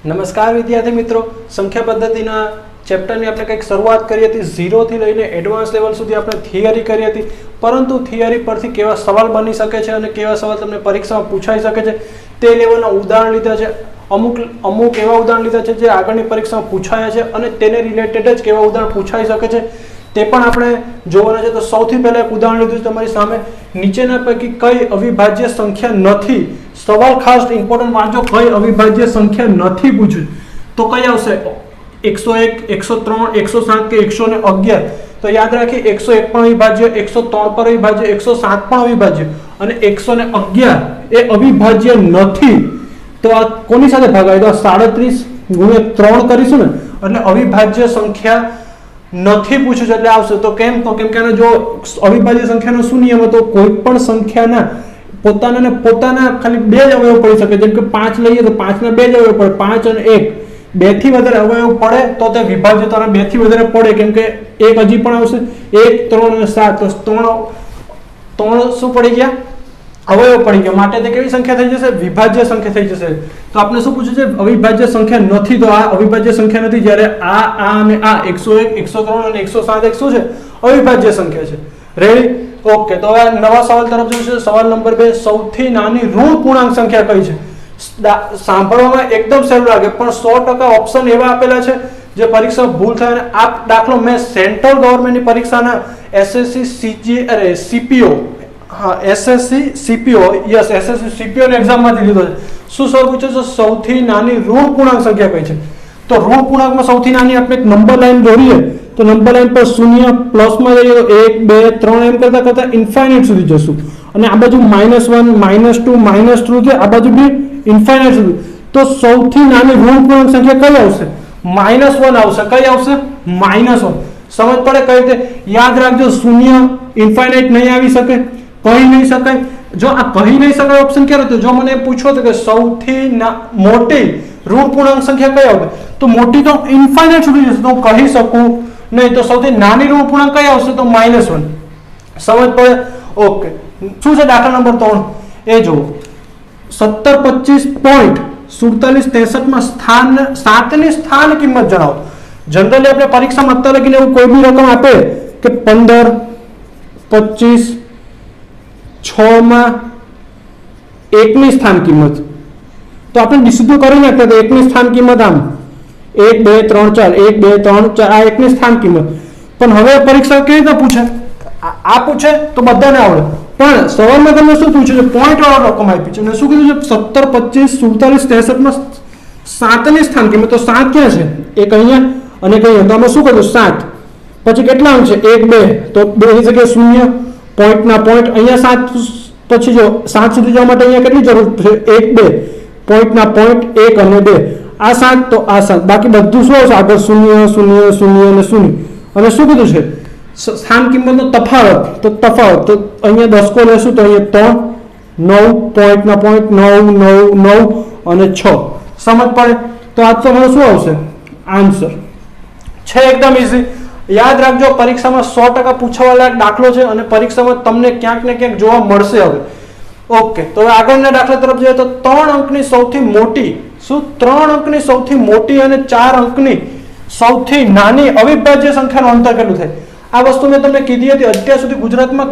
નમસ્કાર વિદ્યાર્થી મિત્રો, સંખ્યા પદ્ધતિના ચેપ્ટરની આપણે કંઈક શરૂઆત કરી હતી. 0 થી લઈને એડવાન્સ લેવલ સુધી આપણે થિયરી કરી હતી, પરંતુ થિયરી પરથી કેવા સવાલ બની શકે છે અને કેવા સવાલ તમને પરીક્ષામાં પૂછાઈ શકે છે તે લેવલના ઉદાહરણ લીધા છે. અમુક એવા ઉદાહરણ લીધા છે જે આગળની પરીક્ષામાં પૂછાયા છે અને તેને રિલેટેડ જ કેવા ઉદાહરણ પૂછાઈ શકે છે તે પણ આપણે જોવાના છે. તો સૌથી પહેલા એક ઉદાહરણ લીધું છે તમારી સામે. નીચેના પૈકી કઈ અવિભાજ્ય સંખ્યા નથી? સવાલ ખાસ ઇમ્પોર્ટન્ટ વાંચો, કઈ અવિભાજ્ય સંખ્યા નથી પૂછ્યું તો કઈ આવશે? 101, 103, 107 કે 111? તો યાદ રાખીએ 101 પણ અવિભાજ્ય, 103 પણ અવિભાજ્ય, 107 પણ અવિભાજ્ય અને 111 એ અવિભાજ્ય નથી. તો આ કોની સાથે ભાગાય? તો 37 × 3 કરીશું ને, એટલે અવિભાજ્ય સંખ્યા નથી પૂછ્યું છે એટલે આવશે. તો કેમ? તો કેમ કે જો અવિભાજ્ય સંખ્યાનો શું નિયમ હતો? કોઈ પણ સંખ્યાના પોતાના ખાલી બે જ અવયવ પડી શકે. જેમ કે 5 લઈએ તો 5 ના બે જ અવયવ પડે, 5 અને 1. 2 થી વધારે અવયવ પડે તો તે વિભાજ્ય, તો 2 થી વધારે પડે કેમ કે 1 હજી પણ આવશે. 1, 3 અને 7 તો 3 શું પડી ગયા? અવયવ પડી ગયા, માટે તે કેવી સંખ્યા થઈ જશે? વિભાજ્ય સંખ્યા થઈ જશે. તો આપણે શું પૂછ્યું છે? અવિભાજ્ય સંખ્યા નથી. તો આ અવિભાજ્ય સંખ્યા નથી. જ્યારે આ અને આ 101, 103 અને 107 એક શું છે? અવિભાજ્ય સંખ્યા છે. રેડી? ઓકે. તો હવે નવા સવાલ તરફ જઈશું. સવાલ નંબર 2, સૌથી નાની ઋણ પૂર્ણાંક સંખ્યા કઈ છે? સાંભળવામાં એકદમ સહેલું લાગે પણ 100% ઓપ્શન એવા આપેલા છે જે પરીક્ષા ભૂલ થાય. અને આ દાખલો મેં સેન્ટ્રલ ગવર્મેન્ટની પરીક્ષાના સીપીઓ ની એક્ઝામમાંથી લીધો છે. શું સવાલ પૂછ્યો છે? સૌથી નાની ઋણ પૂર્ણાંક સંખ્યા કઈ છે? તો ઋણ પૂર્ણાંકમાં સૌથી નાની આપણે એક નંબર લાઈન દોરીએ તો નંબર લાઈન પર 0 પ્લસમાં જઈએ તો 1, 2, 3 એમ કરતા ઇન્ફાઇનાઇટ સુધી જશું. અને આ બાજુ -1, -2, -2 છે, આ બાજુ બી ઇન્ફાઇનાઇટ સુધી. તો સૌથી નાની ઋણ પૂર્ણાંક સંખ્યા કઈ આવશે? -1 આવશે. કઈ આવશે? -1. સમજ પડે કઈ રીતે? યાદ રાખજો, 0 ઇન્ફાઇનાઇટ નહીં આવી શકે, કહી નહીં શકાય. જો આ કહી નહીં શકાય ઓપ્શન ક્યારે હતો? જો મને પૂછો તો કે સૌથી મોટી ઋણ પૂર્ણાંક સંખ્યા કઈ આવશે, તો મોટી તો ઇન્ફાઇનાઇટ સુધી જશે, તો હું કહી શકું નહીં. તો સૌથી નાની ઋણ પૂર્ણાંક કઈ આવશે? તો -1. સમજ પડે? ઓકે. શું છે દાખલા નંબર 3 એ જુઓ. 1725.4763 માં સ્થાન 7 ની સ્થાન કિંમત જણાવો. જનરલી આપણે પરીક્ષામાં અત્યારે લગીને એવું કોઈ બી રકમ આપે કે 15, 25, 6 માં 1 ની સ્થાન કિંમત, તો આપણે સીધું કરી નાખતા તો 1 ની સ્થાન કિંમત આમ 1, 2, 3, 4, 1, 2, 3, 4 આ 1 ની સ્થાન કિંમત. પણ હવે પરીક્ષા કેવી રીતે પૂછે? આ પૂછે તો બધાને આવડે, પણ સવાલમાં તમને શું પૂછ્યું છે? પોઈન્ટ વાળો રકમ આપી છે અને શું કીધું છે? 17, 25, 47, 63 માં 7 ની સ્થાન કિંમત. તો 7 ક્યાં છે? એક અહીંયા અને એક અહીંયા. તો આમાં શું કર્યું? 7. પછી કેટલા અંક છે? 1, 2. તો 2 ની જગ્યાએ 0, પોઈન્ટના પોઈન્ટ અહીંયા 7. પછી જો 7 સુધી જવા માટે અહીંયા કેટલી જરૂર છે? 1, 2, પોઈન્ટના પોઈન્ટ 1 અને 2. આ 7 તો આ 7. બાકી બધું શું આવશે? આગળ 0, 0, 0 અને 0. અને શું કીધું છે? સ્થાન કિંમતનો તફાવત. તો તફાવત તો અહીંયા 10 લેશું તો અહીંયા 3, 9, પોઈન્ટના પોઈન્ટ 9, 9, 9 અને 6. સમજ પડે? તો આ તમારો શું આવશે આન્સર? છે એકદમ ઈઝી. યાદ રાખજો, પરીક્ષામાં 100% પૂછવા લાયક દાખલો છે અને પરીક્ષામાં તમને ક્યાંક ને ક્યાંક જોવા મળશે. હવે ઓકે. તો હવે આગળના દાખલા તરફ જઈએ તો 3 અંકની સૌથી મોટી, શું 3 અંકની સૌથી મોટી અને 4 અંકની સૌથી નાની અવિભાજ્ય સંખ્યાનું અંતર કેટલું થાય? આ વસ્તુ મેં તમને કીધી હતી. અત્યાર સુધી ગુજરાતમાં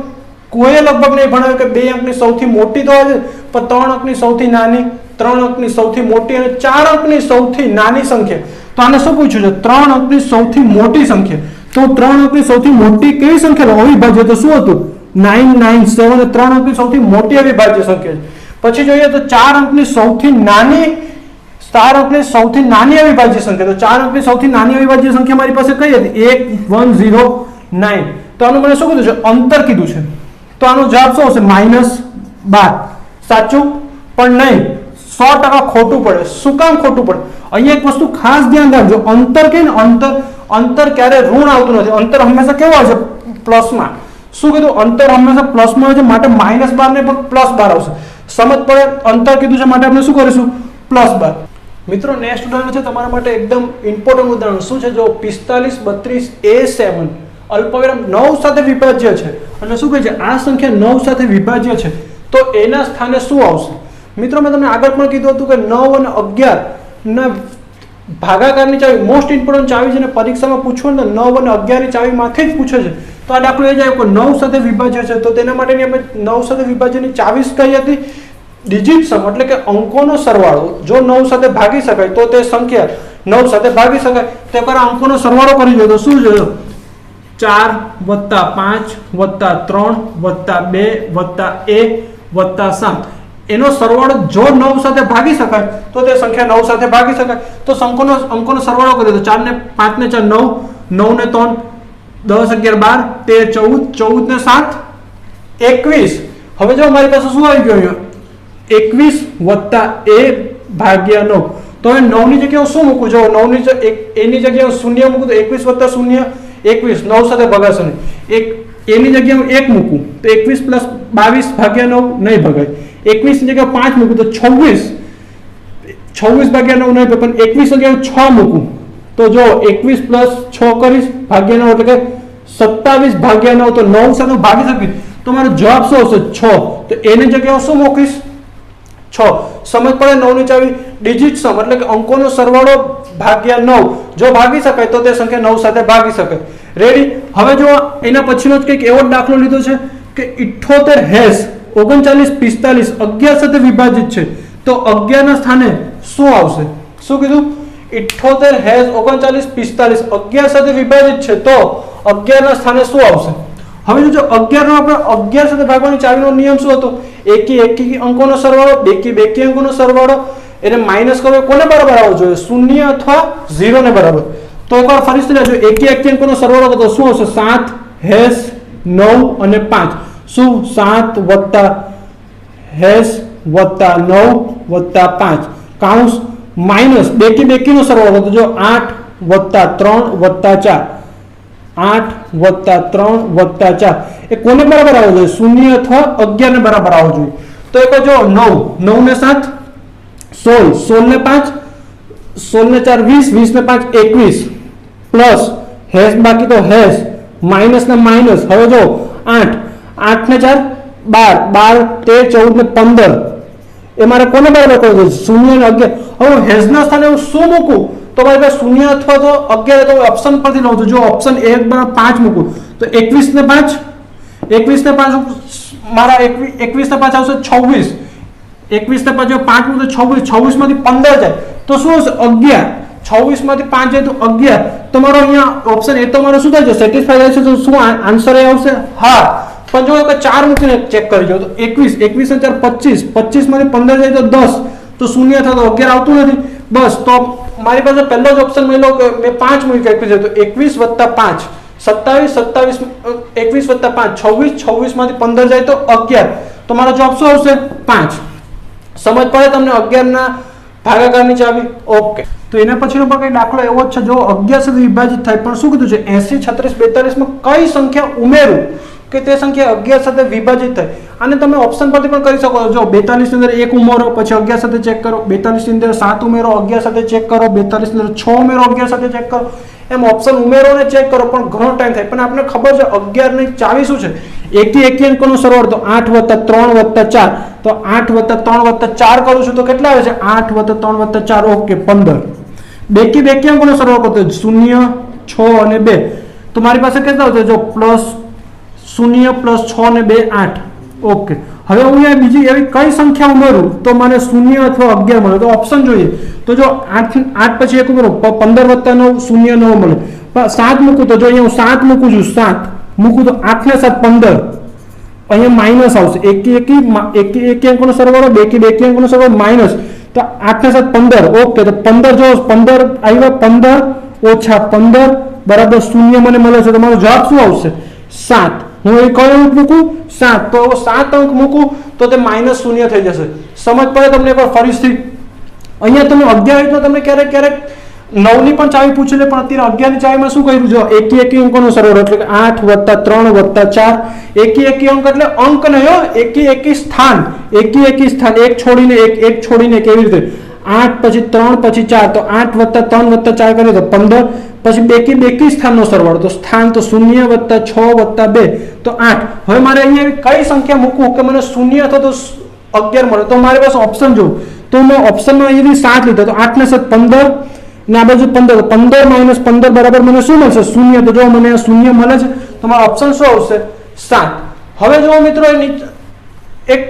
કોઈએ લગભગ નહીં ભણાવ્યું કે 2 અંકની સૌથી મોટી તો હોય પણ 3 અંકની સૌથી નાની, 3 અંકની સૌથી મોટી અને 4 અંકની સૌથી નાની સંખ્યા. તો આને શું પૂછ્યું છે? 3 અંકની સૌથી મોટી સંખ્યા. તો 3 અંકની સૌથી મોટી કેવી સંખ્યા? અવિભાજ્ય. તો શું હતું? 997. 3 અંકની સૌથી મોટી અવિભાજ્ય સંખ્યા છે. પછી જોઈએ તો 4 અંકની સૌથી નાની, 4 અંકની સૌથી નાની અવિભાજ્ય સંખ્યા. તો 4 અંકની સૌથી નાની અવિભાજ્ય સંખ્યા મારી પાસે કઈ હતી? 1109. તો આનું મને શું કીધું છે? અંતર કીધું છે. તો આનો જવાબ શું આવશે? -12. સાચું પણ નહીં, 100% ખોટું પડે. શું કામ ખોટું પડે? અહીંયા એક વસ્તુ ખાસ ધ્યાન રાખજો. અંતર કે ને અંતર ક્યારે ઋણ આવતું નથી. અંતર હંમેશા કેવું આવશે? પ્લસમાં. શું કીધું? અંતર હંમેશા પ્લસમાં આવે છે, માટે -12 ને પણ +12 આવશે. સમજ પડે? અંતર કીધું છે માટે આપણે શું કરીશું? +12. મિત્રો નેક્સ્ટ ઉદાહરણ છે તમારા માટે એકદમ ઇમ્પોર્ટન્ટ ઉદાહરણ. શું છે? જો 45, 32, A7 અલ્પવિરામ 9 સાથે વિભાજ્ય છે અને શું કહે છે? આ સંખ્યા 9 સાથે વિભાજ્ય છે, તો એના સ્થાને શું આવશે? મિત્રો મેં તમને આગળ પણ કીધું હતું કે 9 અને 11 ના ભાગાકારની ચાવી મોસ્ટ ઇમ્પોર્ટન્ટ ચાવી છે ને પરીક્ષામાં પૂછવું ને 9 અને 11 ની ચાવીમાંથી જ પૂછે છે. તો આ દાખલો એ જાય કે 9 સાથે વિભાજ્ય છે તો તેના માટેની આપણે 9 સાથે વિભાજ્યની ચાવી કઈ હતી? ડિજિટ સમ એટલે કે અંકોનો સરવાળો. જો 9 સાથે ભાગી શકાય તો તે સંખ્યા 9 સાથે ભાગી શકાય તો એકવાર અંકોનો સરવાળો કરી દો તો શું જોયો? 4 + 5 + 3 + 2 + 1 + 7 એનો સરવાળો જો 9 સાથે ભાગી શકાય તો તે સંખ્યા 9 સાથે ભાગી શકાય. તો અંકોનો સરવાળો કરી દો. 4 ને 5 ને 4 9, 9 ને 3 10 11 12 13 14 14 ને 7 21. હવે જો મારી પાસે શું આવી ગયું? 21 + a ભાગ્યા 9. તો હવે 9 ની જગ્યાએ શું મૂકું? જો 9 ની a ની જગ્યાએ 0 મૂકું તો 21 + 0 21. 9 સાથે ભગાશે નહીં. a ની જગ્યાએ 1 મૂકું તો 21 + 22 ભાગ્યા 9 નહીં ભગાય. 21 ની જગ્યાએ 5 મૂકું તો 26 ભાગ્યા 9 નહીં, પણ 21 જગ્યાએ 6 મૂકું તો જો 21 + 6 કરીશ ભાગ્યા 9 એટલે કે 27 ભાગ્યા 9. તો 9 સાથે ભાગી શકીશ તો મારો જવાબ શું આવશે? 6. તો એની જગ્યાએ શું મૂકીશ? 6. સમજ પડે? 9 ની ચાવી ડિજિટ સમ એટલે કે અંકોનો સરવાળો ભાગ્યા 9 જો ભાગી શકાય તો તે સંખ્યા 9 સાથે ભાગી શકાય. રેડી? હવે જો એના પછીનો જ કંઈક એવો દાખલો લીધો છે કે 78 હેશ 39 45 11 સાથે વિભાજિત છે તો 11 ના સ્થાને શું આવશે? શું કીધું? 78 હેશ 39 45 11 સાથે વિભાજિત છે તો 11 ના સ્થાને શું આવશે? હવે જો 11 નો આપણે 11 સાથે ભાગવાની ચાવીનો નિયમ શું હતો? એકી અંકોનો સરવાળો, બેકી અંકોનો સરવાળો એને માઈનસ કરવો કોને બરાબર આવવો જોઈએ? 0 અથવા 0 ને બરાબર. તો એકવાર ફરીથી લેજો. એકી અંકોનો સરવાળો તો શું આવશે? 7 હેશ 9 અને 5. શું? 7 + હેશ + 9 + 5 કાઉન્સ માઈનસ બેકીનો સરવાળો તો જો 8 + 3 + 4 8 + 3 + 4 એ કોને બરાબર આવવો જોઈએ? 0 અથવા 11 ને બરાબર આવવો જોઈએ. તો એક જો 9 ને 7 16 16 ને 5 16 ને 4 20 20 ને 5 21 પ્લસ હેશ બાકી તો હેશ માઈનસ ને માઈનસ. હવે જો 8 8 ને 4 12 12 13 14 ને 15 એ મારે કોને બરાબર કરવું છે? 0 ને 11. હવે હેશના સ્થાને હું શું મૂકું? તો મારી પાસે 0 અથવા તો 11 તો ઓપ્શન પરથી લઉં છું. જો ઓપ્શન 1 = 5 મૂકું તો 21 ને 5 મારા 21 ને 5 આવશે 26. 21 ને 5 જો 5 મૂકું તો 26 માંથી 15 જાય તો શું હશે? 11. 26 માંથી 5 જાય તો 11. તો મારો અહીંયા ઓપ્શન એ તો મારો શું થાય છે? સેટિસ્ફાઈ થાય છે. તો શું આન્સર એ આવશે? હા. પણ જો કે 4 મૂકીને ચેક કરી જો તો 21 21 ને 4 25 25 માંથી 15 જાય તો 10 તો 0 થાય તો 11 આવતું નથી. બસ તો મારી પાસે પહેલો જ ઓપ્શન મળ્યો કે મેં 5 મૂકી 21 તો 21 + 5 27 21 + 5 26 26 માંથી 15 જાય તો 11. તો મારો જવાબ શું આવશે? 5. સમજ પડે તમને? 11 ના ભાગાકારની ચાવી. ઓકે. તો એના પછીનો પણ કઈ દાખલો એવો જ છે. જો 11 સાથે વિભાજિત થાય પણ શું કીધું છે? 80 36 42 માં કઈ સંખ્યા ઉમેરું કે તે સંખ્યા 11 સાથે વિભાજિત થાય? અને તમે ઓપ્શન પરથી પણ કરી શકો છો. જો 42 ની અંદર 1 ઉમેરો પછી 11 સાથે ચેક કરો, 42 ની અંદર 7 ઉમેરો 11 સાથે ચેક કરો, 42 ની અંદર 6 ઉમેરો 11 સાથે ચેક કરો. એમ ઓપ્શન ઉમેરો ને ચેક કરો પણ ઘણો ટાઈમ થાય. પણ આપણે ખબર છે 11 ની ચાવી શું છે? એકી અંકોનો સરવાળો તો 8 + 3 + 4 તો 8 + 3 + 4 કરું છું તો કેટલા આવે છે? 8 + 3 + 4 ઓકે 15. બેકી અંકોનો સરવાળો કરતો 0 6 અને 2 તો મારી પાસે કેટલા આવશે? જો +0 + 6 ને 2 8 ઓકે. હવે હું અહીંયા બીજી એવી કઈ સંખ્યા ઉમેરું તો મને 0 અથવા 11 મળે? તો ઓપ્શન જોઈએ તો જો 8 પછી 1 ઉમેરો 15 + 9 0 9 મળે. 7 મૂકું તો જો અહીંયા હું 7 મૂકું છું 7 મૂકું તો 8 ને 7 15 અહીંયા માઈનસ આવશે. એકી અંકોનો સરવાળો બેકી અંકોનો સરવાળો માઈનસ તો 8 ને 7 15 ઓકે. તો 15 જો 15 આવ્યા 15 ઓછા 15 બરાબર 0 મને મળે છે. તો મારો જવાબ શું આવશે? 7. હું એ કયો અંક મૂકું? 7. તો 7 અંક મૂકું તો તે -0 થઈ જશે. સમજ પડે તમને? એકવાર ફરીથી અહીંયા તમે 11 તમને ક્યારેક 9 ની પણ ચાવી પૂછી લે પણ અત્યારે 11 ની ચાવીમાં શું કર્યું? જો એકી અંકોનો સરવાળો એટલે કે 8 + 3 + 4 એકી અંક એટલે અંક નહીં હો, એકી સ્થાન એક છોડીને એક કેવી રીતે 8 પછી 3 પછી 4 તો 8 + 3 + 4 કરીએ તો 15 પછી બેકી સ્થાનનો સરવાળો તો સ્થાન તો 0 + 6 + 2 તો 8. હવે મારે અહીંયા કઈ સંખ્યા મૂકવું કે મને 0 અથવા તો 11 મળે? તો મારી પાસે ઓપ્શન જો તો મેં ઓપ્શનમાં અહીંથી 7 લીધા તો 8 ને 7 15 ને આ બાજુ 15, 15 માઇનસ 15 બરાબર મને શું મળશે? શૂન્ય. તો જો મને શૂન્ય મળે છે, તો મારો ઓપ્શન શું આવશે? 7. હવે જો મિત્રો એક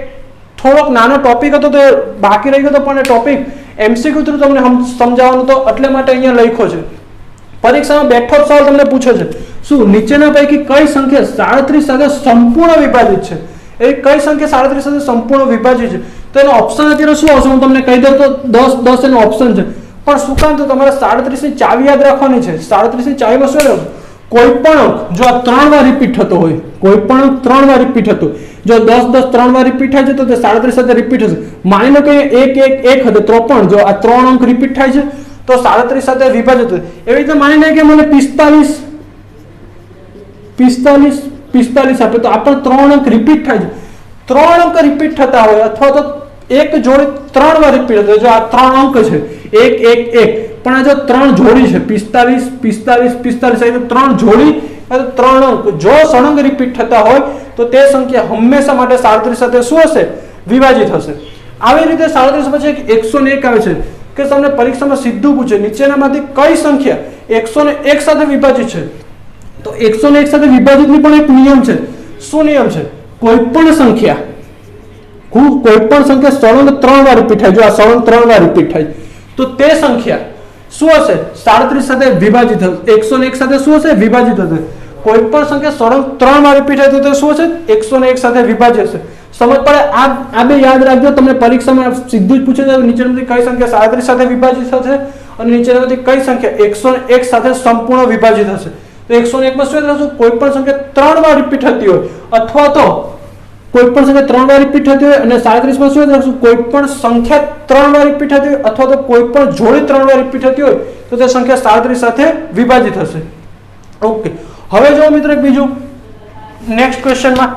થોડોક નાનો ટોપિક હતો તો બાકી રહી ગયો, પણ એ ટોપિક એમસીક્યુ થ્રુ તમને સમજાવવાનું તો એટલે માટે અહીંયા લખ્યો છે. પરીક્ષામાં બેઠો સવાલ તમને પૂછે છે, શું નીચેના પૈકી કઈ સંખ્યા 37 સાથે સંપૂર્ણ વિભાજિત છે? એ કઈ સંખ્યા 37 સાથે સંપૂર્ણ વિભાજિત છે? તો એનો ઓપ્શન અત્યારે શું આવશે? હું તમને કહી દઉં તો 10 10 એનો ઓપ્શન છે. પણ શું કામ? તો તમારે 37 ની ચાવી યાદ રાખવાની છે. 37 ની ચાવીમાં શું રહેશે? કોઈ પણ અંક જો આ 3 વાર રિપીટ થતો હોય, કોઈ પણ અંક 3 વાર રિપીટ થતો, જો 10 10 3 વાર રિપીટ થાય છે તો તે 37 સાથે રિપીટ થશે. માની લો કે 1 1 1 હતો તો પણ જો આ 3 અંક રિપીટ થાય છે તો 37 સાથે વિભાજિત થશે. એવી રીતે માની લે કે મને 45 45 45 આપે તો આ પણ 3 અંક રિપીટ થાય છે. 3 અંક રિપીટ થતા હોય અથવા તો એક જોડી 3 વાર રિપીટ થતો, જો આ 3 અંક છે 1 1 1, પણ આ જો 3 જોડી છે 45 45 45 તો 3 જોડી 3 અંક જો સળંગ રિપીટ થતા હોય તો તે સંખ્યા હંમેશા માટે 37 સાથે શું હશે? વિભાજિત હશે. આવી રીતે 37 પછી 101 આવે છે કે તમને પરીક્ષામાં સીધું પૂછે નીચેનામાંથી કઈ સંખ્યા 101 સાથે વિભાજિત છે? તો 101 સાથે વિભાજિતની પણ એક નિયમ છે. શું નિયમ છે? કોઈ પણ સંખ્યા સળંગ 3 વાર રિપીટ થાય, જો આ સળંગ 3 વાર રિપીટ થાય તો તે સંખ્યા શું હશે? 37 સાથે વિભાજિત હશે. 101 સાથે શું હશે? વિભાજિત હશે. કોઈ પણ સંખ્યા સળંગ 3 વાર રિપીટ થાય તો તે શું હશે? 101 સાથે વિભાજિત હશે. સમજ પડે? આ બે યાદ રાખજો, તમને પરીક્ષામાં સીધું જ પૂછે છે નીચેનામાંથી કઈ સંખ્યા 37 સાથે વિભાજિત થશે અને નીચેનામાંથી કઈ સંખ્યા 101 સાથે સંપૂર્ણ વિભાજિત હશે. તો 101 માં શું થશે? કોઈ પણ સંખ્યા 3 વાર રિપીટ થતી હોય અથવા તો કોઈ પણ સંખ્યા 3 વાર રિપીટ થતી હોય, અને 37 માં શું થશે? કોઈ પણ સંખ્યા 3 વાર રિપીટ થતી હોય અથવા તો કોઈ પણ જોડી 3 વાર રિપીટ થતી હોય તો તે સંખ્યા 37 સાથે વિભાજિત હશે. ઓકે, હવે જો મિત્રો બીજું નેક્સ્ટ ક્વેશ્ચનમાં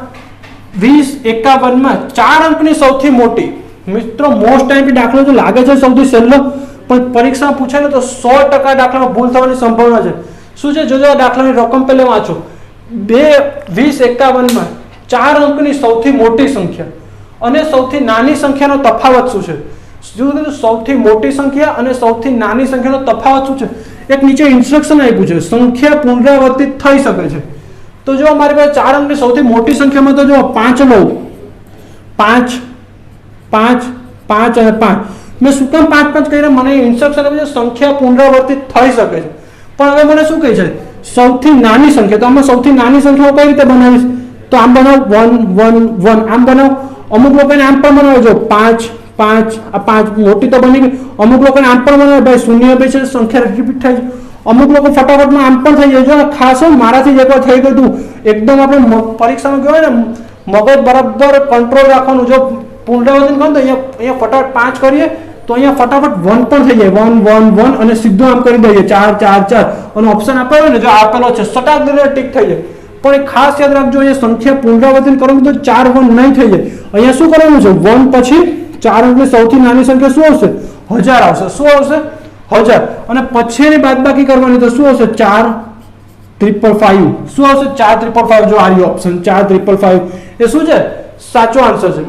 20 51 માં 4 અંકની સૌથી મોટી, મિત્રો મોસ્ટ ટાઈમ દાખલો તો લાગે છે સૌથી સહેલો, પણ પરીક્ષામાં પૂછે ને તો 100% દાખલામાં ભૂલ થવાની સંભાવના છે. શું છે? જોજો આ દાખલાની રકમ પહેલે વાંચો. 20 51 માં 4 અંકની સૌથી મોટી સંખ્યા અને સૌથી નાની સંખ્યાનો તફાવત શું છે? સૌથી મોટી સંખ્યા અને સૌથી નાની સંખ્યાનો તફાવત શું છે? એક નીચે ઇન્સ્ટ્રક્શન આપ્યું છે, સંખ્યા પુનરાવર્તિત થઈ શકે છે. તો જો મારી પાસે 4 અંકની સૌથી મોટી સંખ્યામાં તો જો 5 લઉં, 5 5 5 અને 5. મેં શું કામ 5 5 કહીને મને ઇન્સ્ટ્રક્શન આપ્યું છે સંખ્યા પુનરાવર્તિત થઈ શકે છે. પણ હવે મને શું કહે છે? સૌથી નાની સંખ્યા. તો આમાં સૌથી નાની સંખ્યા કઈ રીતે બનાવીશ? તો આમ બનાવ 1 1 1, આમ બનાવ. અમુક લોકોને આમ પણ બનાવે, જો 5 5, આ 5 મોટી તો બની ગઈ. અમુક લોકોને આમ પણ બનાવે, ભાઈ શૂન્ય બે છે સંખ્યા રિપીટ થાય છે. અમુક લોકો ફટાફટમાં આમ પણ થઈ જાય. જો ખાસ મારાથી જ એકવાર થઈ ગયું એકદમ, આપણે પરીક્ષામાં કહેવાય ને મગજ બરાબર કંટ્રોલ રાખવાનું. જો પુનરાવર્તન કરો તો અહીંયા ફટાફટ 5 કરીએ તો અહીંયા ફટાફટ 1 પણ થઈ જાય, 1 1 1, અને સીધું આમ કરી દઈએ 4 4 4, અને ઓપ્શન આપેલો ને જો આપેલો છે સટાક દઈને ટીક થઈ જાય. પણ એ ખાસ યાદ રાખજો, અહીંયા સંખ્યા પુનરાવર્તન કરવાનું તો 4 1 નહીં થઈ જાય. અહીંયા શું કરવાનું છે? 1 પછી 4 અંકની સૌથી નાની સંખ્યા શું આવશે? 1000 આવશે. શું આવશે? 1000. અને પછી એની બાદબાકી કરવાની તો શું આવશે? 4 555. શું આવશે? 4 555. જો આ ઓપ્શન 4 555 એ શું છે? સાચો આન્સર છે.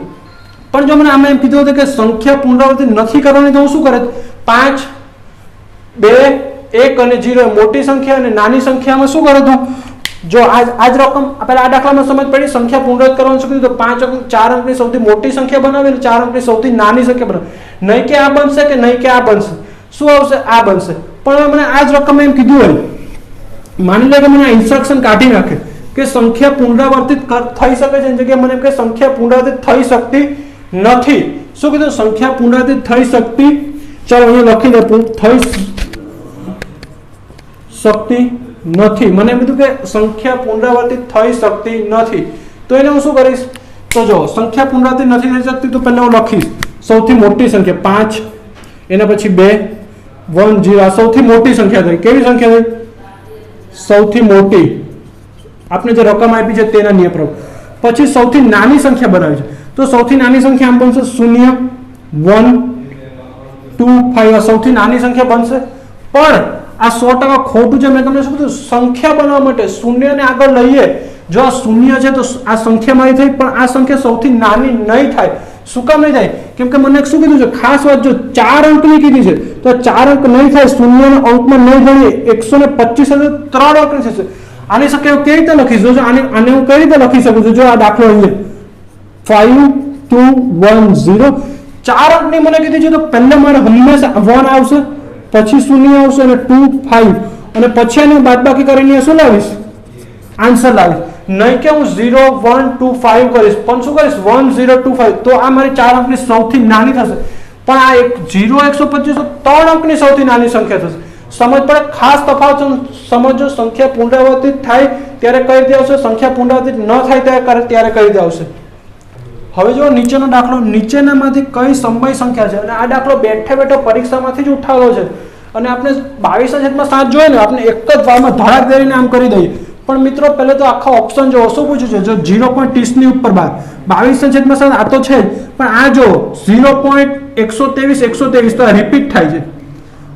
પણ જો મને આમાં એમ કીધું હતું કે સંખ્યા પુનરાવર્તિત નથી કરવાની તો હું શું કરે? 5 2 1 અને 0 મોટી સંખ્યા અને નાની સંખ્યામાં શું કરે તું? જો આજ રકમ પહેલા આ દાખલામાં સમજ પડી, સંખ્યા પુનરાવર્તિત કરવાનું શું કીધું? તો 5 અંક 4 અંકની સૌથી મોટી સંખ્યા બનાવી અને 4 અંકની સૌથી નાની સંખ્યા બનાવી. નહીં કે આ બનશે કે નહીં કે આ બનશે. શું આવશે? આ બનશે. પણ હવે મને આ જ રકમ એમ કીધું હોય, માની લો કે મને આ ઇન્સ્ટ્રક્શન કાઢી નાખે કે સંખ્યા પુનરાવર્તિત થઈ શકે છે, એની જગ્યાએ મને એમ કે સંખ્યા પુનરાવર્તિત થઈ શકતી નથી. શું કીધું? સંખ્યા પુનરાવર્તિત થઈ શકતી, ચાલો અહીંયા લખી દે, થઈ શકતી નથી. મને એમ કીધું કે સંખ્યા પુનરાવર્તિત થઈ શકતી નથી. તો એને હું શું કરીશ? તો જો સંખ્યા પુનરાવર્તિત નથી થઈ શકતી તો પહેલા હું લખીશ સૌથી મોટી સંખ્યા 5, એના પછી 2 1 0. સૌથી મોટી સંખ્યા થઈ. કેવી સંખ્યા થઈ? સૌથી મોટી, આપણે જે રકમ આપી છે તેના નિયમ પ્રમાણે. પછી સૌથી નાની સંખ્યા બનાવી છે, તો સૌથી નાની સંખ્યા આમ બનશે 0 1 2 5. સૌથી નાની સંખ્યા બનશે. પણ આ 100% ખોટું છે. મેં તમને શું કીધું? સંખ્યા બનાવવા માટે શૂન્યને આગળ લઈએ. જો આ શૂન્ય છે તો આ સંખ્યા મારી થઈ, પણ આ સંખ્યા સૌથી નાની નહીં થાય. શું કામ નહીં થાય? કેમ કે મને શું કીધું છે? ખાસ વાત, જો 4 અંકની કીધી છે તો 4 અંક નહીં થાય, શૂન્યનો અંકમાં નહીં ગણીએ, 125 હશે, 3 અંક થશે. આની સંખ્યા કેવી રીતે લખી શકું? આને હું કઈ રીતે લખી શકું છું? જો આ દાખલો અહીંયા 5 2 1 0 4 અંકની મને કીધી છે, તો પહેલા મારે હંમેશા 1 આવશે, પછી શૂન્ય આવશે અને 2 5 અને પછી આને બાદબાકી કરીને શું લાવીશ? આન્સર લાવીશ. નહીં કે હું 0 1 2 5 કરીશ, પણ શું કરીશ? 1 0 2 5. તો આ મારી 4 અંકની સૌથી નાની થશે. પણ આ 0 125 તો 3 અંકની સૌથી નાની સંખ્યા થશે. સમજ પડે? ખાસ તફાવત સમજો. સંખ્યા પુનરાવર્તિત થાય ત્યારે કઈ રીતે આવશે, સંખ્યા પુનરાવર્તિત ન થાય ત્યારે કઈ રીતે આવશે. હવે જો નીચેનો દાખલો, નીચેનામાંથી કઈ સમય સંખ્યા છે? અને આ દાખલો બેઠે બેઠો પરીક્ષામાંથી જ ઉઠાવેલો છે અને આપણે 22/7 જોઈએ ને, આપણે એક જ વારમાં ધડાક દેરીને આમ કરી દઈએ. પણ મિત્રો પહેલે તો આખા ઓપ્શન જો શું પૂછ્યું છે? જો 0.30 ની ઉપર 22/7 આ તો છે જ, પણ આ જો 0.123 તો રિપીટ થાય છે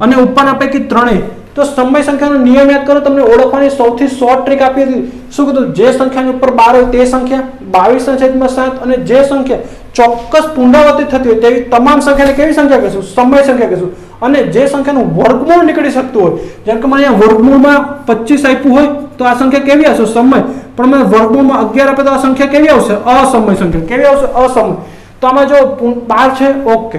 અને ઉપરના પૈકી ત્રણેય. તો સમય સંખ્યાનો નિયમ યાદ કરો, તમને ઓળખવાની સૌથી શોર્ટ ટ્રીક આપી હતી. શું કીધું? જે સંખ્યાની ઉપર 12 હોય તે સંખ્યા, 22/7 અને જે સંખ્યા ચોક્કસ પુનરાવર્તિત થતી હોય તેવી તમામ સંખ્યાને કેવી સંખ્યા કહીશું? સમય સંખ્યા કહીશું. અને જે સંખ્યાનું વર્ગમૂળ નીકળી શકતું હોય, જેમ કે મને અહીંયા વર્ગમૂળમાં 25 આપ્યું હોય તો આ સંખ્યા કેવી આવશે? સમય. પણ મને વર્ગમૂળમાં 11 આપે તો આ સંખ્યા કેવી આવશે? અસમય સંખ્યા. કેવી આવશે? અસમય. તો આમાં જો 12 છે, ઓકે,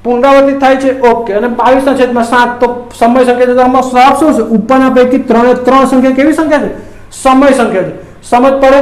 પુનરાવર્તિત થાય છે, ઓકે, અને 22/7 તો સમય સંખ્યા છે. તો આમાં સાફ શું છે? ઉપરના પૈકી ત્રણ સંખ્યા કેવી સંખ્યા છે? સમય સંખ્યા છે. સમજ પડે?